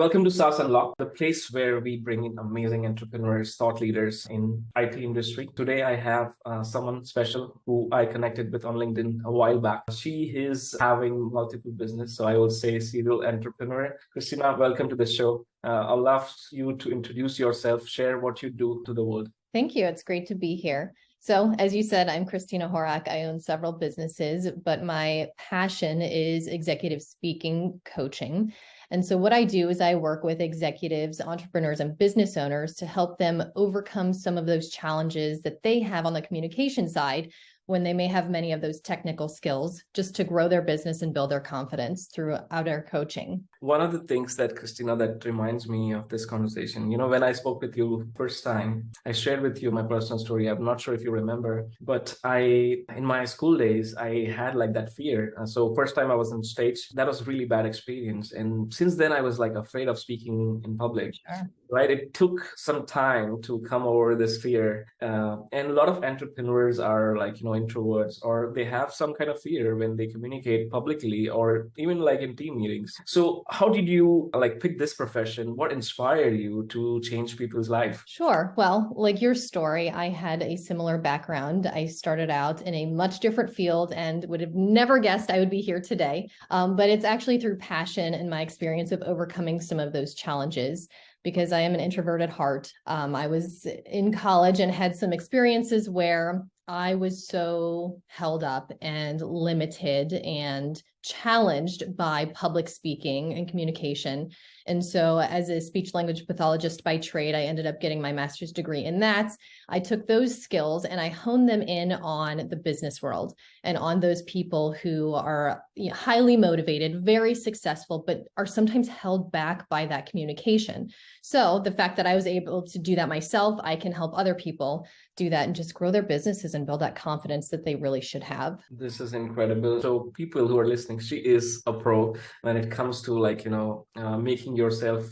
Welcome to SaaS Unlocked, the place where we bring in amazing entrepreneurs, thought leaders in IT industry. Today, I have someone special who I connected with on LinkedIn a while back. She is having multiple business, so I will say serial entrepreneur. Christina, welcome to the show. I'd love you to introduce yourself, share what you do to the world. Thank you. It's great to be here. So as you said, I'm Christina Horak. I own several businesses, but my passion is executive speaking coaching. And so what I do is I work with executives, entrepreneurs, and business owners to help them overcome some of those challenges that they have on the communication side when they may have many of those technical skills, just to grow their business and build their confidence throughout our coaching. One of the things that, Christina, that reminds me of this conversation, when I spoke with you first time, I shared with you my personal story. I'm not sure if you remember, but in my school days, I had like that fear. So first time I was on stage, that was a really bad experience. And since then, I was like afraid of speaking in public. Sure. Right? It took some time to come over this fear. And a lot of entrepreneurs are like, introverts, or they have some kind of fear when they communicate publicly or even like in team meetings. So how did you pick this profession? What inspired you to change people's life? Sure. Well, like your story, I had a similar background. I started out in a much different field and would have never guessed I would be here today. But it's actually through passion and my experience of overcoming some of those challenges, because I am an introvert at heart. I was in college and had some experiences where I was so held up and limited and challenged by public speaking and communication. And so as a speech language pathologist by trade, I ended up getting my master's degree in that. I took those skills and I honed them in on the business world and on those people who are highly motivated, very successful, but are sometimes held back by that communication. So the fact that I was able to do that myself, I can help other people do that and just grow their businesses and build that confidence that they really should have. This is incredible. So people who are listening, she is a pro when it comes to making yourself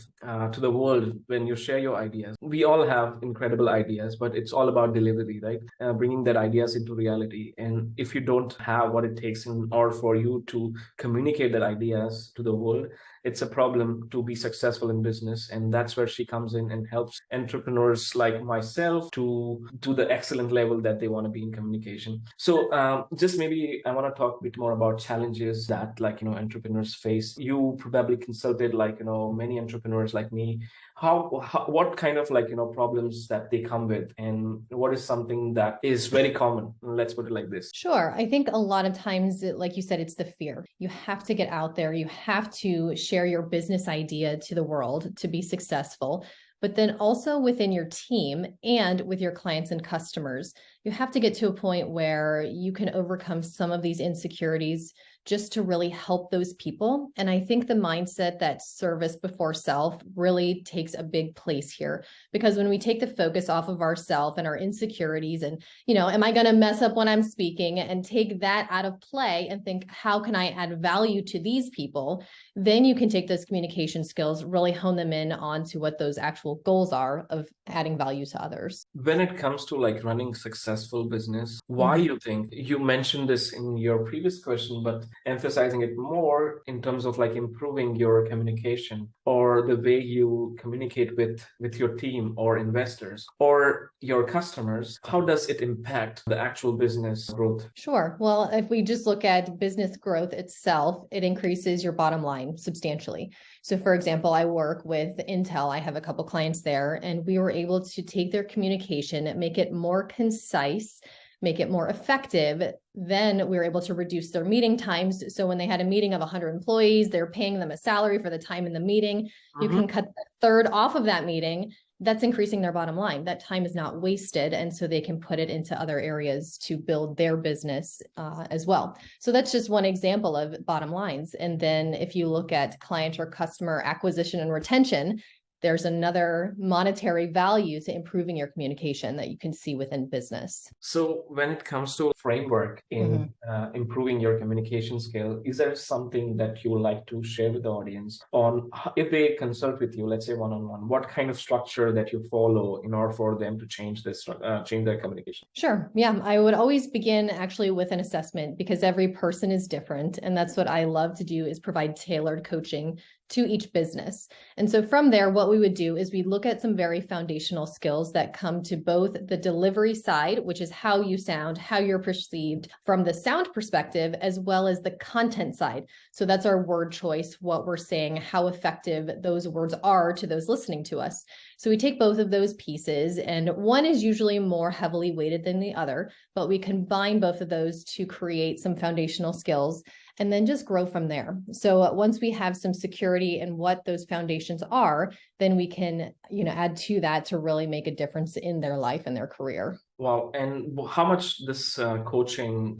to the world when you share your ideas. We all have incredible ideas, but it's all about delivery, right? Bringing that ideas into reality. And if you don't have what it takes in order for you to communicate that ideas to the world, it's a problem to be successful in business. And that's where she comes in and helps entrepreneurs like myself to the excellent level that they want to be in communication. So just maybe I want to talk a bit more about challenges that entrepreneurs face. You probably consulted many entrepreneurs like me. What kind of problems that they come with, and what is something that is very common? Let's put it like this. Sure. I think a lot of times, like you said, it's the fear. You have to get out there. You have to share your business idea to the world to be successful. But then also within your team and with your clients and customers, you have to get to a point where you can overcome some of these insecurities just to really help those people. And I think the mindset that service before self really takes a big place here, because when we take the focus off of ourself and our insecurities and, am I going to mess up when I'm speaking, and take that out of play and think, how can I add value to these people? Then you can take those communication skills, really hone them in onto what those actual goals are of adding value to others. When it comes to running successful business, why you think, you mentioned this in your previous question, but emphasizing it more in terms of improving your communication or the way you communicate with your team or investors or your customers, how does it impact the actual business growth? Sure. Well, if we just look at business growth itself, it increases your bottom line substantially. So for example, I work with Intel. I have a couple clients there, and we were able to take their communication, make it more concise, make it more effective. Then we were able to reduce their meeting times. So when they had a meeting of 100 employees, they're paying them a salary for the time in the meeting. You can cut a third off of that meeting. That's increasing their bottom line. That time is not wasted. And so they can put it into other areas to build their business as well. So that's just one example of bottom lines. And then if you look at client or customer acquisition and retention, there's another monetary value to improving your communication that you can see within business. So when it comes to framework in improving your communication skill, is there something that you would like to share with the audience on if they consult with you, let's say one-on-one, what kind of structure that you follow in order for them to change their communication? Sure. Yeah. I would always begin actually with an assessment, because every person is different. And that's what I love to do, is provide tailored coaching to each business. And so from there, what we would do is we look at some very foundational skills that come to both the delivery side, which is how you sound, how you're perceived from the sound perspective, as well as the content side. So that's our word choice, what we're saying, how effective those words are to those listening to us. So we take both of those pieces, and one is usually more heavily weighted than the other, but we combine both of those to create some foundational skills and then just grow from there. So once we have some security in what those foundations are, then we can, add to that to really make a difference in their life and their career. Wow. And how much this coaching,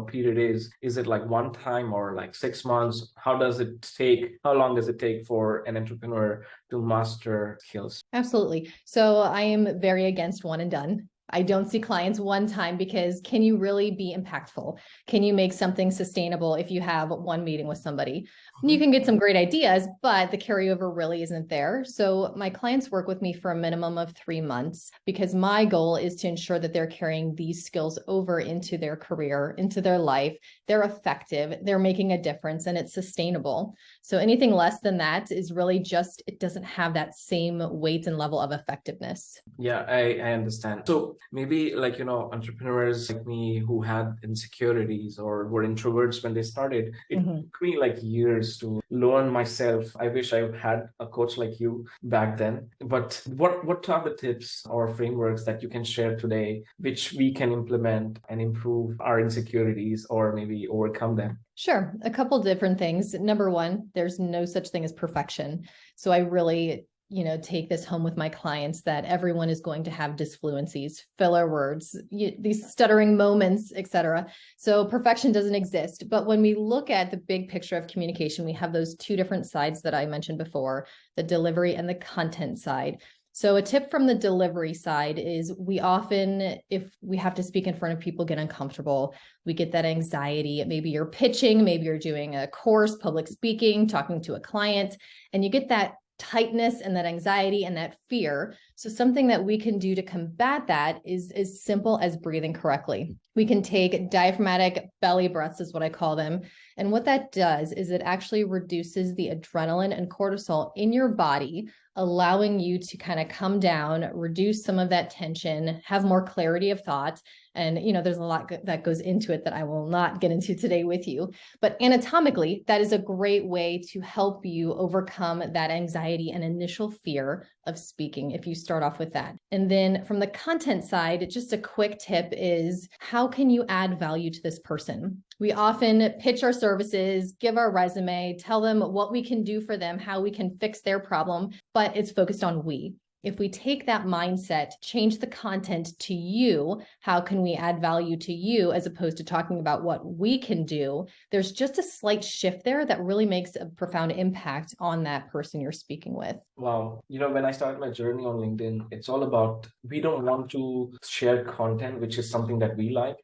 period is it like one time or like 6 months? How long does it take for an entrepreneur to master skills? Absolutely. So I am very against one and done. I don't see clients one time, because can you really be impactful? Can you make something sustainable if you have one meeting with somebody? You can get some great ideas, but the carryover really isn't there. So my clients work with me for a minimum of 3 months, because my goal is to ensure that they're carrying these skills over into their career, into their life. They're effective, they're making a difference, and it's sustainable. So anything less than that is really just, it doesn't have that same weight and level of effectiveness. Yeah, I understand. So maybe entrepreneurs like me who had insecurities or were introverts when they started, it took me like years to learn myself. I wish I had a coach like you back then. But what are the tips or frameworks that you can share today, which we can implement and improve our insecurities or maybe overcome them? Sure. A couple different things. Number one, there's no such thing as perfection. So I really take this home with my clients that everyone is going to have disfluencies, filler words, these stuttering moments, etc. So perfection doesn't exist. But when we look at the big picture of communication, we have those two different sides that I mentioned before, the delivery and the content side. So a tip from the delivery side is we often, if we have to speak in front of people, get uncomfortable. We get that anxiety. Maybe you're pitching, maybe you're doing a course, public speaking, talking to a client, and you get that tightness and that anxiety and that fear. So something that we can do to combat that is as simple as breathing correctly. We can take diaphragmatic belly breaths, is what I call them. And what that does is it actually reduces the adrenaline and cortisol in your body, allowing you to kind of come down, reduce some of that tension, have more clarity of thought. And, there's a lot that goes into it that I will not get into today with you. But anatomically, that is a great way to help you overcome that anxiety and initial fear of speaking, if you start off with that. And then from the content side, just a quick tip is, how can you add value to this person? We often pitch our services, give our resume, tell them what we can do for them, how we can fix their problem, but it's focused on we. If we take that mindset, change the content to you, how can we add value to you, as opposed to talking about what we can do, there's just a slight shift there that really makes a profound impact on that person you're speaking with. Wow. When I started my journey on LinkedIn, it's all about, we don't want to share content, which is something that we like.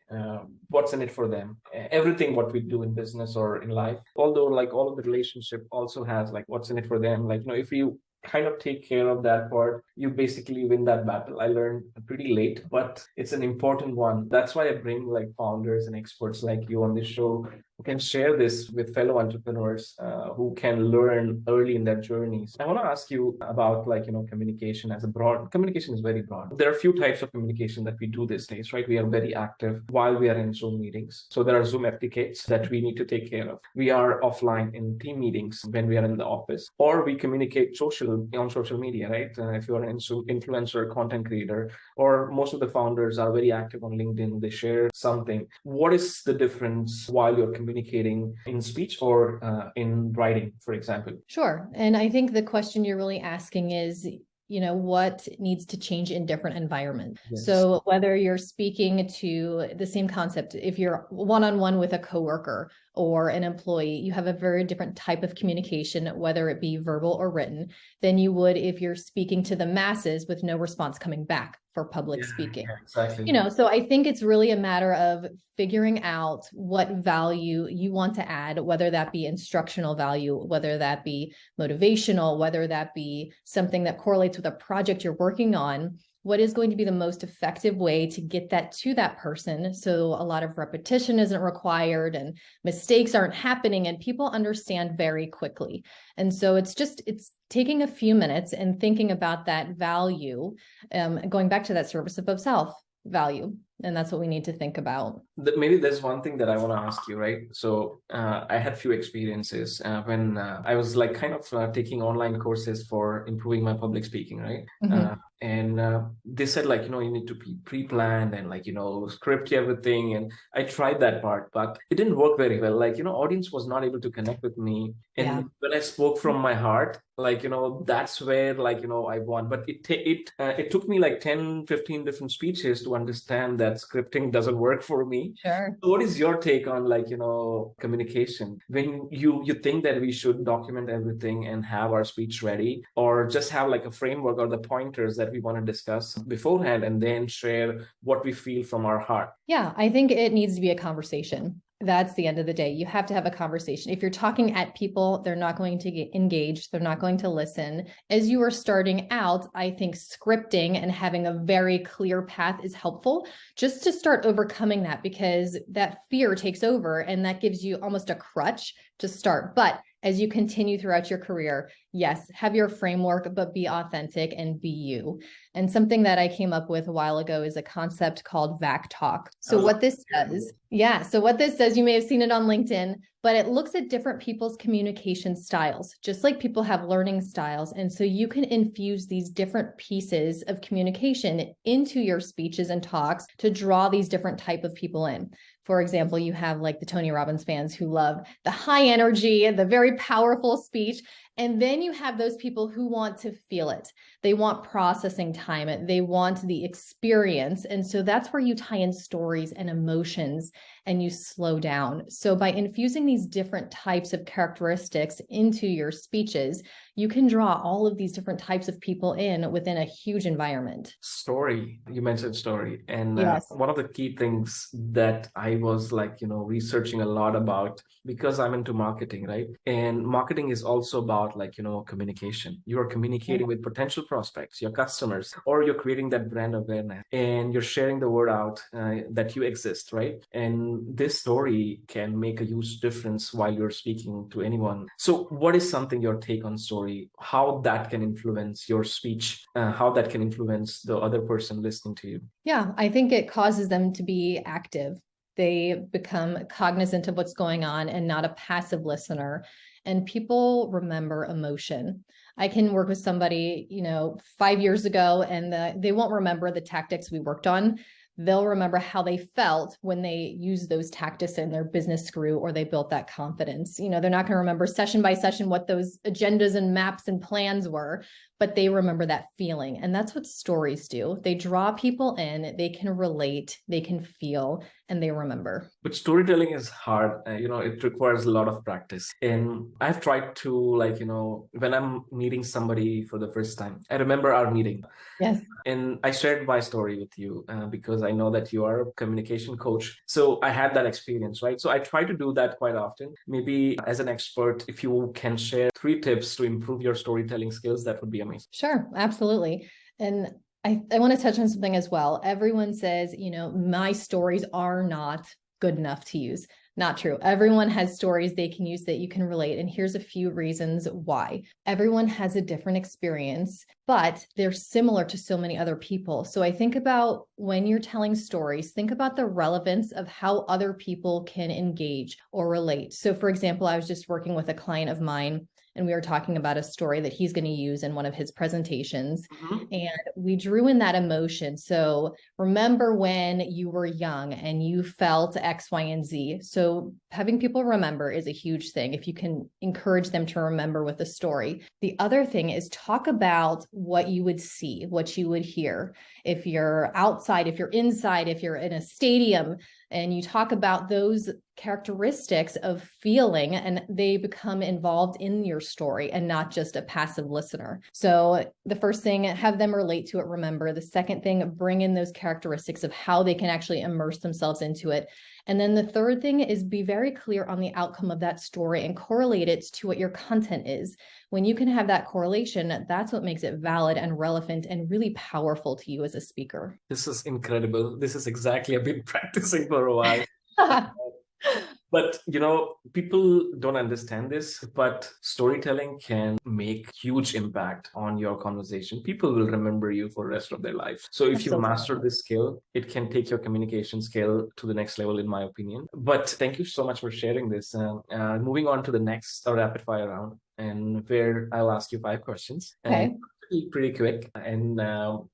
What's in it for them? Everything what we do in business or in life, although all of the relationship also has what's in it for them. If you kind of take care of that part, you basically win that battle. I learned pretty late, but it's an important one. That's why I bring founders and experts like you on this show who can share this with fellow entrepreneurs who can learn early in their journeys. I want to ask you about communication communication is very broad. There are a few types of communication that we do these days, right? We are very active while we are in Zoom meetings. So there are Zoom etiquettes that we need to take care of. We are offline in team meetings when we are in the office, or we communicate on social media, right? If you're an influencer, content creator, or most of the founders are very active on LinkedIn, they share something. What is the difference while you're communicating in speech or in writing, for example? Sure. And I think the question you're really asking is, what needs to change in different environments. Yes. So whether you're speaking to the same concept, if you're one-on-one with a coworker or an employee, you have a very different type of communication, whether it be verbal or written, than you would if you're speaking to the masses with no response coming back for public speaking. Yeah, exactly. So I think it's really a matter of figuring out what value you want to add, whether that be instructional value, whether that be motivational, whether that be something that correlates with a project you're working on. what is going to be the most effective way to get that to that person. So a lot of repetition isn't required and mistakes aren't happening and people understand very quickly. And so it's taking a few minutes and thinking about that value, going back to that service above self value. And that's what we need to think about. Maybe there's one thing that I want to ask you, right? So I had few experiences when I was like kind of taking online courses for improving my public speaking, right? Mm-hmm. And they said like, you need to be pre-planned and like, script everything. And I tried that part, but it didn't work very well. Like, audience was not able to connect with me. And Yeah. when I spoke from my heart, like, that's where like, I won. But it took me like 10, 15 different speeches to understand that scripting doesn't work for me. Sure. So what is your take on like, communication? When you think that we should document everything and have our speech ready, or just have like a framework or the pointers that we want to discuss beforehand and then share what we feel from our heart? Yeah, I think it needs to be a conversation. That's the end of the day. You have to have a conversation. If you're talking at people, they're not going to get engaged. They're not going to listen. As you are starting out, I think scripting and having a very clear path is helpful just to start overcoming that, because that fear takes over and that gives you almost a crutch to start. But as you continue throughout your career, yes, have your framework, but be authentic and be you. And something that I came up with a while ago is a concept called VAC Talk. So what this does, you may have seen it on LinkedIn, but it looks at different people's communication styles, just like people have learning styles. And so you can infuse these different pieces of communication into your speeches and talks to draw these different type of people in. For example, you have like the Tony Robbins fans who love the high energy and the very powerful speech. And then you have those people who want to feel it. They want processing time. They want the experience. And so that's where you tie in stories and emotions and you slow down. So by infusing these different types of characteristics into your speeches, you can draw all of these different types of people in within a huge environment. Story, you mentioned story. And Yes. one of the key things that I was like, researching a lot about, because I'm into marketing, right? And marketing is also about like, communication. You are communicating with potential prospects, your customers, or you're creating that brand awareness and you're sharing the word out that you exist, right? And this story can make a huge difference while you're speaking to anyone. So what is something your take on story, how that can influence your speech, how that can influence the other person listening to you? Yeah, I think it causes them to be active. They become cognizant of what's going on and not a passive listener. And people remember emotion. I can work with somebody, 5 years ago, and they won't remember the tactics we worked on. They'll remember how they felt when they used those tactics and their business grew or they built that confidence. They're not going to remember session by session what those agendas and maps and plans were, but they remember that feeling. And that's what stories do. They draw people in, they can relate, they can feel, and they remember. But storytelling is hard. It requires a lot of practice. And I've tried to when I'm meeting somebody for the first time, I remember our meeting. Yes. And I shared my story with you because I know that you are a communication coach. So I had that experience, right? So I try to do that quite often. Maybe as an expert, if you can share 3 tips to improve your storytelling skills, that would be amazing. Sure, absolutely. And I want to touch on something as well. Everyone says, my stories are not good enough to use. Not true. Everyone has stories they can use that you can relate. And here's a few reasons why. Everyone has a different experience, but they're similar to so many other people. So I think about when you're telling stories, think about the relevance of how other people can engage or relate. So for example, I was just working with a client of mine, and we were talking about a story that he's going to use in one of his presentations. Mm-hmm. And we drew in that emotion. So remember when you were young and you felt X, Y, and Z. So having people remember is a huge thing if you can encourage them to remember with a story. The other thing is talk about what you would see, what you would hear. If you're outside, if you're inside, if you're in a stadium, and you talk about those characteristics of feeling, and they become involved in your story and not just a passive listener. So the first thing, have them relate to it, remember. The second thing, bring in those characteristics of how they can actually immerse themselves into it. And then the third thing is be very clear on the outcome of that story and correlate it to what your content is. When you can have that correlation, that's what makes it valid and relevant and really powerful to you as a speaker. This is incredible. This is exactly I've been practicing for a while. But, people don't understand this, but storytelling can make huge impact on your conversation. People will remember you for the rest of their life. So if you master this skill, it can take your communication skill to the next level, in my opinion. But thank you so much for sharing this. Moving on to the next rapid fire round, and where I'll ask you 5 questions. Okay. Pretty quick. And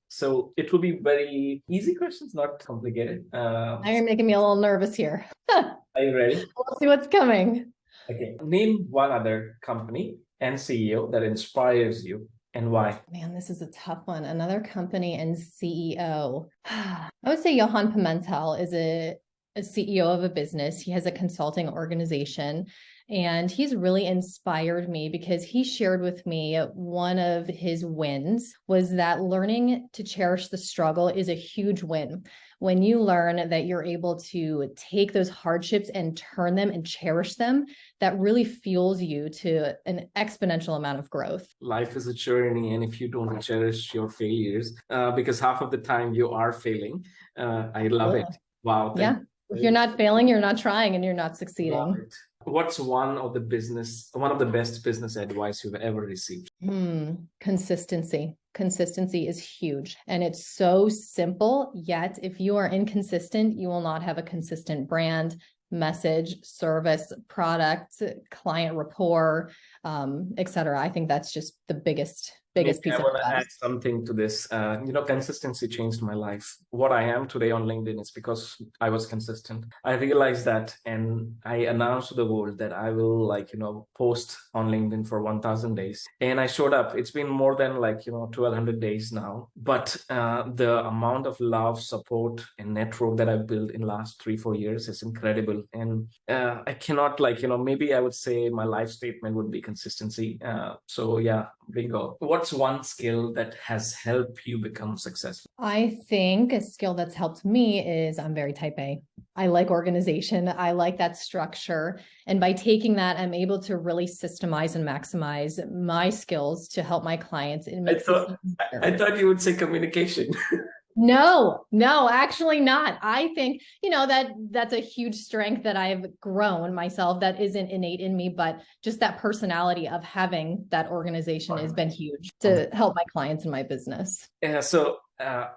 so it will be very easy questions, not complicated. Now you're making me a little nervous here. Are you ready? We'll see what's coming. Okay. Name one other company and CEO that inspires you and why. Man, this is a tough one. Another company and CEO. I would say Johan Pimentel is a CEO of a business. He has a consulting organization. And he's really inspired me because he shared with me one of his wins was that learning to cherish the struggle is a huge win. When you learn that you're able to take those hardships and turn them and cherish them, that really fuels you to an exponential amount of growth. Life is a journey, and if you don't cherish your failures, because half of the time you are failing, I love it. Wow. Yeah. If you're not failing, you're not trying and you're not succeeding. What's one of the best business advice you've ever received? Consistency. Consistency is huge. And it's so simple, yet if you are inconsistent, you will not have a consistent brand, message, service, product, client rapport, etc. I think that's just the biggest piece of advice. I want to add something to this. Consistency changed my life. What I am today on LinkedIn is because I was consistent. I realized that, and I announced to the world that I will post on LinkedIn for 1,000 days. And I showed up. It's been more than 1,200 days now. But the amount of love, support, and network that I've built in the last 3-4 years is incredible. And I cannot maybe I would say my life statement would be consistency. So yeah, bingo. What's one skill that has helped you become successful? I think a skill that's helped me is I'm very type A. I like organization. I like that structure. And by taking that, I'm able to really systemize and maximize my skills to help my clients. I thought you would say communication. No, actually not. I think, that's a huge strength that I've grown myself that isn't innate in me, but just that personality of having that organization has been huge to help my clients in my business. Yeah, so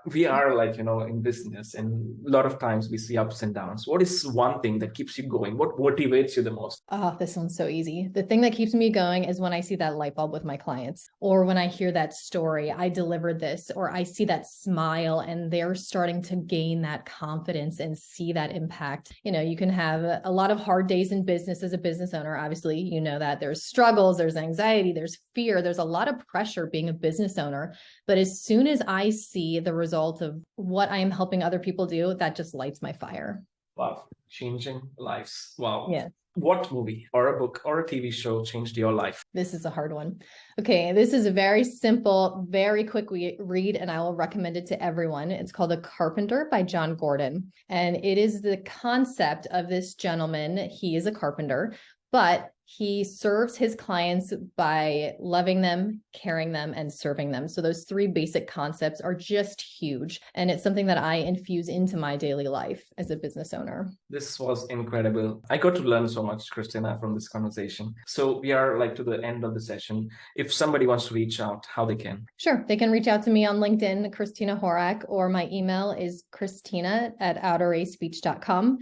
we are in business, and a lot of times we see ups and downs. What is one thing that keeps you going? What motivates you the most? Oh, this one's so easy. The thing that keeps me going is when I see that light bulb with my clients, or when I hear that story, I delivered this, or I see that smile and they're starting to gain that confidence and see that impact. You can have a lot of hard days in business as a business owner. Obviously, that there's struggles, there's anxiety, there's fear, there's a lot of pressure being a business owner. But as soon as I see the result of what I am helping other people do, that just lights my fire. Wow. Changing lives. Wow. Yeah. What movie or a book or a TV show changed your life? This is a hard one. Okay. This is a very simple, very quick read, and I will recommend it to everyone. It's called The Carpenter by John Gordon. And it is the concept of this gentleman. He is a carpenter, but he serves his clients by loving them, caring them, and serving them. So those 3 basic concepts are just huge. And it's something that I infuse into my daily life as a business owner. This was incredible. I got to learn so much, Christina, from this conversation. So we are to the end of the session. If somebody wants to reach out, how they can? Sure. They can reach out to me on LinkedIn, Christina Horak, or my email is christina@outeraspeech.com.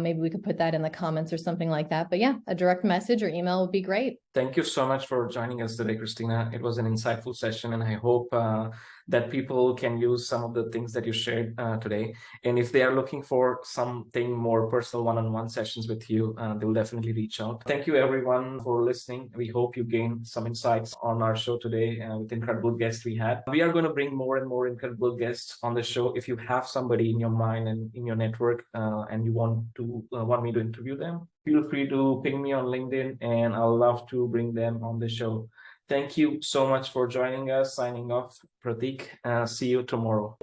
Maybe we could put that in the comments or something like that. But yeah, a direct message or email would be great. Thank you so much for joining us today, Christina. It was an insightful session, and I hope that people can use some of the things that you shared today. And if they are looking for something more personal one-on-one sessions with you, they will definitely reach out. Thank you, everyone, for listening. We hope you gained some insights on our show today with incredible guests we had. We are going to bring more and more incredible guests on the show. If you have somebody in your mind and in your network and you want me to interview them, feel free to ping me on LinkedIn, and I'll love to bring them on the show. Thank you so much for joining us. Signing off, Pratik. See you tomorrow.